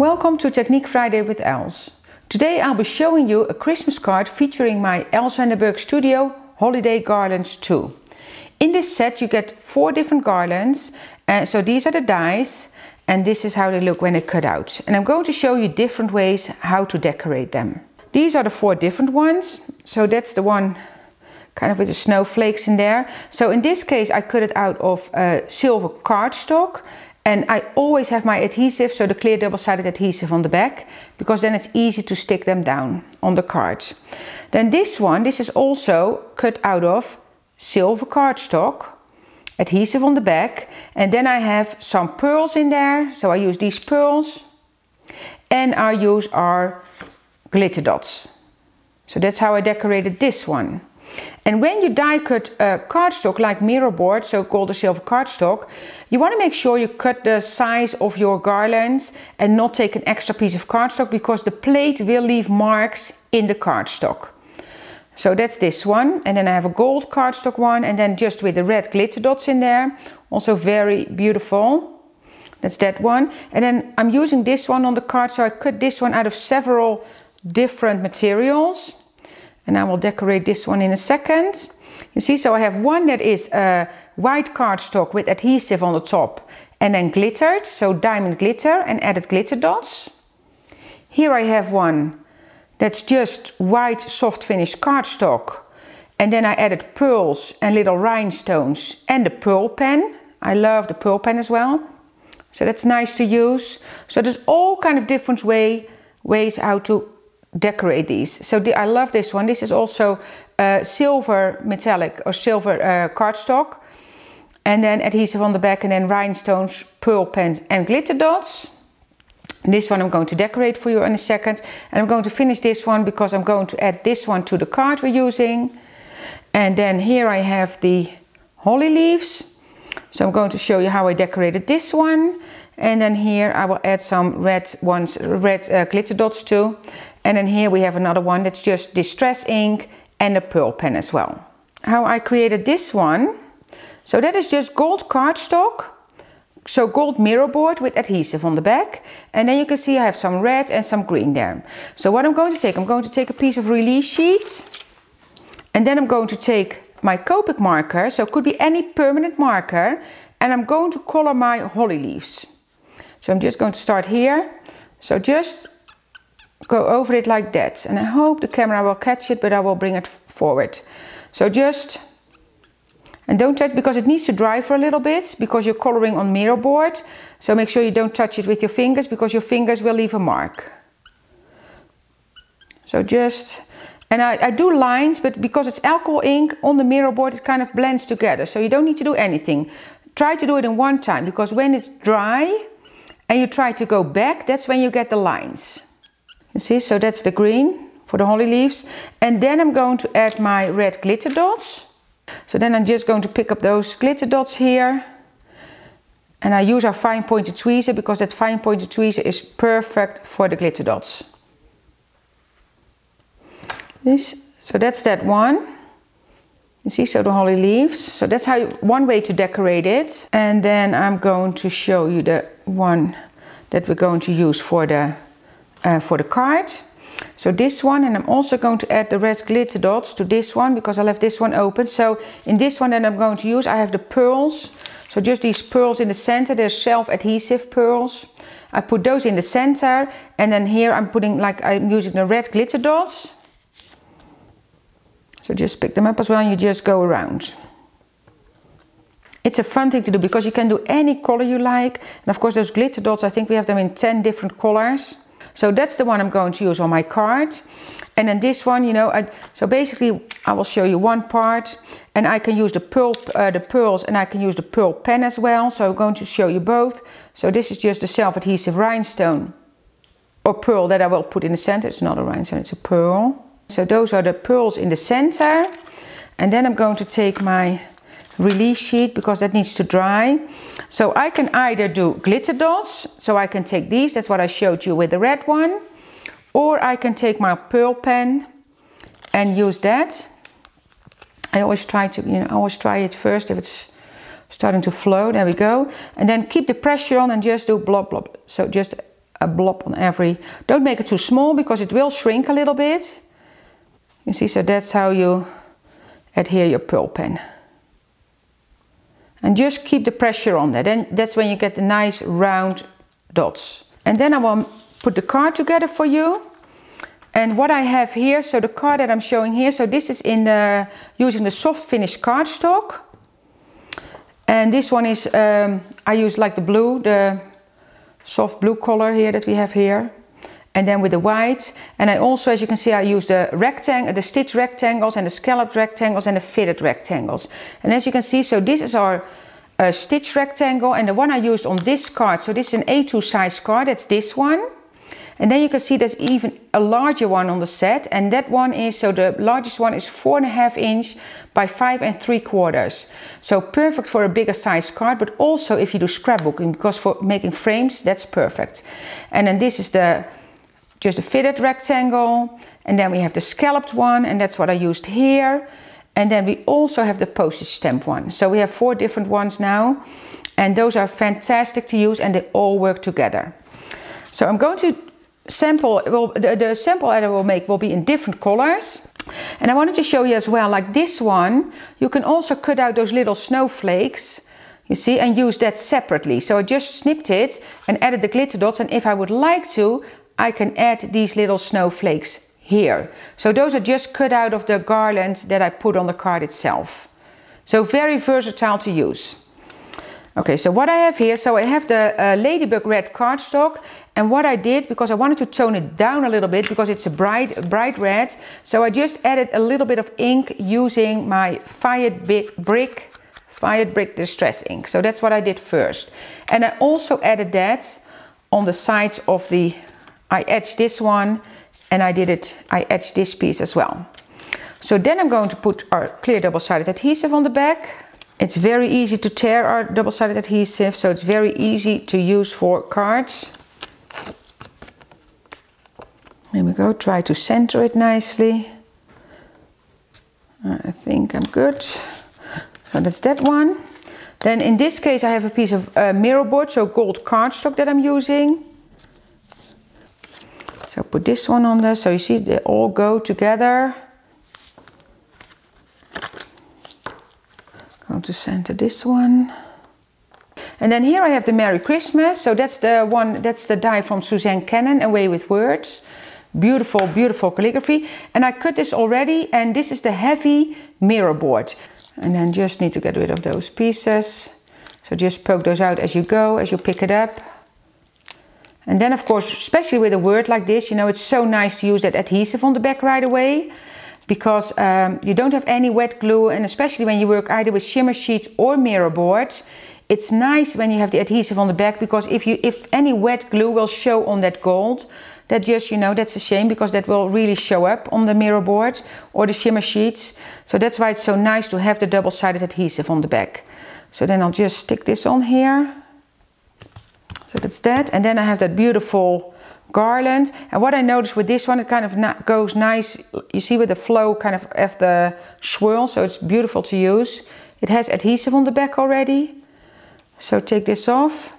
Welcome to Technique Friday with Els. Today I'll be showing you a Christmas card featuring my Els van den Berg Studio Holiday Garlands 2. In this set you get 4 different garlands, so these are the dies and this is how they look when they cut out. And I'm going to show you different ways how to decorate them. These are the 4 different ones, so that's the one kind of with the snowflakes in there. So in this case I cut it out of silver cardstock. And I always have my adhesive, so the clear double-sided adhesive on the back, because then it's easy to stick them down on the cards. Then this is also cut out of silver cardstock, adhesive on the back, and then I have some pearls in there, so I use these pearls, and I use our glitter dots. So that's how I decorated this one. And when you die cut cardstock like mirror board, so called the silver cardstock, you want to make sure you cut the size of your garlands and not take an extra piece of cardstock, because the plate will leave marks in the cardstock. So that's this one, and then I have a gold cardstock one, and then just with the red glitter dots in there, also very beautiful. That's that one. And then I'm using this one on the card, so I cut this one out of several different materials. And I will decorate this one in a second. You see, so I have one that is white cardstock with adhesive on the top and then glittered, so diamond glitter and added glitter dots. Here I have one that's just white soft finish cardstock, and then I added pearls and little rhinestones and the pearl pen. I love the pearl pen as well, so that's nice to use. So there's all kind of different ways how to decorate these. So I love this one. This is also silver metallic or silver cardstock, and then adhesive on the back, and then rhinestones, pearl pens and glitter dots. This one I'm going to decorate for you in a second, and I'm going to finish this one because I'm going to add this one to the card we're using. And then here I have the holly leaves, so I'm going to show you how I decorated this one. And then here I will add some red glitter dots too. And then here we have another one that's just distress ink and a pearl pen as well. How I created this one, so that is just gold cardstock, so gold mirror board with adhesive on the back. And then you can see I have some red and some green there. So what I'm going to take a piece of release sheet, and then I'm going to take my Copic marker, so it could be any permanent marker, and I'm going to color my holly leaves. So I'm just going to start here, so just go over it like that, and I hope the camera will catch it, but I will bring it forward. So just, and don't touch, because it needs to dry for a little bit, because you're coloring on mirror board, so make sure you don't touch it with your fingers, because your fingers will leave a mark. So just, and I do lines, but because it's alcohol ink on the mirror board, it kind of blends together, so you don't need to do anything. Try to do it in one time, because when it's dry and you try to go back, that's when you get the lines. You see, so that's the green for the holly leaves. And then I'm going to add my red glitter dots. So then I'm just going to pick up those glitter dots here. And I use our fine pointed tweezer, because that fine pointed tweezer is perfect for the glitter dots. So that's that one. You see, so the holly leaves. So that's how one way to decorate it. And then I'm going to show you the one that we're going to use for the card. So this one, and I'm also going to add the red glitter dots to this one, because I left this one open. So in this one that I'm going to use, I have the pearls. So just these pearls in the center, they're self-adhesive pearls. I put those in the center, and then here I'm using the red glitter dots. So just pick them up as well, and you just go around. It's a fun thing to do, because you can do any color you like. And of course those glitter dots, I think we have them in 10 different colors. So that's the one I'm going to use on my card. And then this one, you know, so basically I will show you one part, and I can use the pearls, and I can use the pearl pen as well. So I'm going to show you both. So this is just a self-adhesive rhinestone or pearl that I will put in the center. It's not a rhinestone, it's a pearl. So those are the pearls in the center. And then I'm going to take my release sheet, because that needs to dry. So I can either do glitter dots, so I can take these, that's what I showed you with the red one, or I can take my pearl pen and use that. I always try it first if it's starting to flow. There we go. And then keep the pressure on and just do blob blob. So just a blob on every. Don't make it too small because it will shrink a little bit. You see, so that's how you adhere your pearl pen. And just keep the pressure on that, and that's when you get the nice round dots. And then I will put the card together for you. And what I have here, so the card that I'm showing here, so this is in using the soft finish cardstock. And this one is, I use like the blue, the soft blue color here that we have here. And then with the white. And I also, as you can see, I use the rectangle, the stitch rectangles and the scalloped rectangles and the fitted rectangles. And as you can see, so this is our stitch rectangle, and the one I used on this card, so this is an A2 size card, that's this one. And then you can see there's even a larger one on the set, and that one is, so the largest one is 4.5 inch by 5 3/4. So perfect for a bigger size card, but also if you do scrapbooking, because for making frames, that's perfect. And then this is just a fitted rectangle, and then we have the scalloped one, and that's what I used here. And then we also have the postage stamp one. So we have 4 different ones now, and those are fantastic to use, and they all work together. So I'm going to sample, the sample that I will make will be in different colors. And I wanted to show you as well, like this one, you can also cut out those little snowflakes, you see, and use that separately. So I just snipped it and added the glitter dots, and if I would like to, I can add these little snowflakes here. So those are just cut out of the garland that I put on the card itself. So very versatile to use. Okay, so what I have here, so I have the Ladybug red cardstock, and what I did, because I wanted to tone it down a little bit because it's a bright red, so I just added a little bit of ink using my Fired Brick Distress ink. So that's what I did first. And I also added that on the sides of the, I etched this one, and I etched this piece as well. So then I'm going to put our clear double-sided adhesive on the back. It's very easy to tear our double-sided adhesive, so it's very easy to use for cards. There we go, try to center it nicely. I think I'm good. So that's that one. Then in this case I have a piece of mirror board, so gold cardstock that I'm using. So put this one on there, so you see they all go together. Going to center this one. And then here I have the Merry Christmas, so that's the one, that's the die from Suzanne Cannon, Away with Words. Beautiful, beautiful calligraphy. And I cut this already, and this is the heavy mirror board. And then just need to get rid of those pieces. So just poke those out as you go, as you pick it up. And then of course, especially with a word like this, you know, it's so nice to use that adhesive on the back right away, because you don't have any wet glue, and especially when you work either with shimmer sheets or mirror board, it's nice when you have the adhesive on the back, because if any wet glue will show on that gold, that just, you know, that's a shame, because that will really show up on the mirror board or the shimmer sheets. So that's why it's so nice to have the double-sided adhesive on the back. So then I'll just stick this on here. So that's that, and then I have that beautiful garland. And what I noticed with this one, it kind of goes nice, you see, with the flow kind of the swirl, so it's beautiful to use. It has adhesive on the back already, so take this off.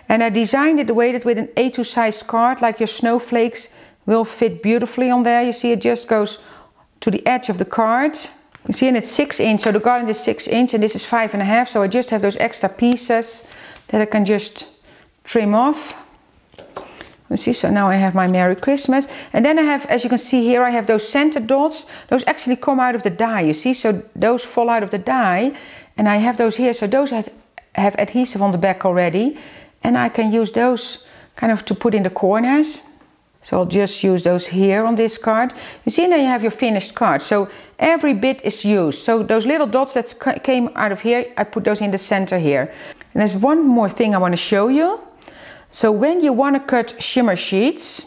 And I designed it the way that with an A2 size card, like your snowflakes will fit beautifully on there. You see, it just goes to the edge of the card. You see, and it's 6 inch, so the garland is 6 inch, and this is 5.5, so I just have those extra pieces that I can just trim off. You see, so now I have my Merry Christmas. And then I have, as you can see here, I have those center dots. Those actually come out of the die, you see, so those fall out of the die, and I have those here, so those have adhesive on the back already, and I can use those kind of to put in the corners. So I'll just use those here on this card. You see, now you have your finished card, so every bit is used. So those little dots that came out of here, I put those in the center here. And there's one more thing I want to show you. So when you want to cut shimmer sheets,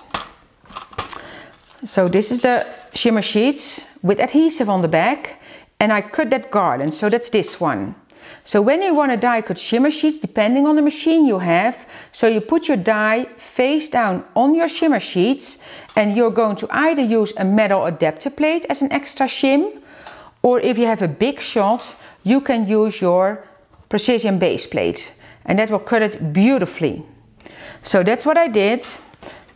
so this is the shimmer sheets with adhesive on the back, and I cut that garland, so that's this one. So when you want to die cut shimmer sheets, depending on the machine you have, so you put your die face down on your shimmer sheets, and you're going to either use a metal adapter plate as an extra shim, or if you have a big shot, you can use your precision base plate, and that will cut it beautifully. So that's what I did.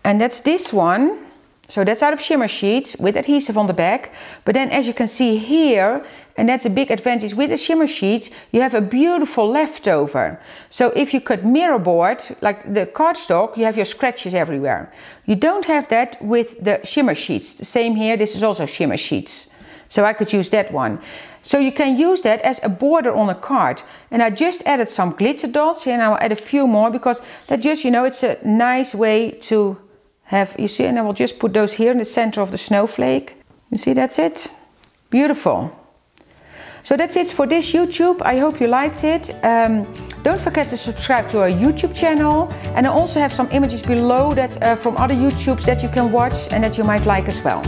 And that's this one. So that's out of shimmer sheets with adhesive on the back. But then as you can see here, and that's a big advantage with the shimmer sheets, you have a beautiful leftover. So if you cut mirror board, like the cardstock, you have your scratches everywhere. You don't have that with the shimmer sheets. The same here, this is also shimmer sheets. So I could use that one. So you can use that as a border on a card. And I just added some glitter dots here, and I'll add a few more because that just, you know, it's a nice way to have, you see, and I will just put those here in the center of the snowflake. You see, that's it. Beautiful. So that's it for this YouTube. I hope you liked it. Don't forget to subscribe to our YouTube channel. And I also have some images below that from other YouTubes that you can watch and that you might like as well.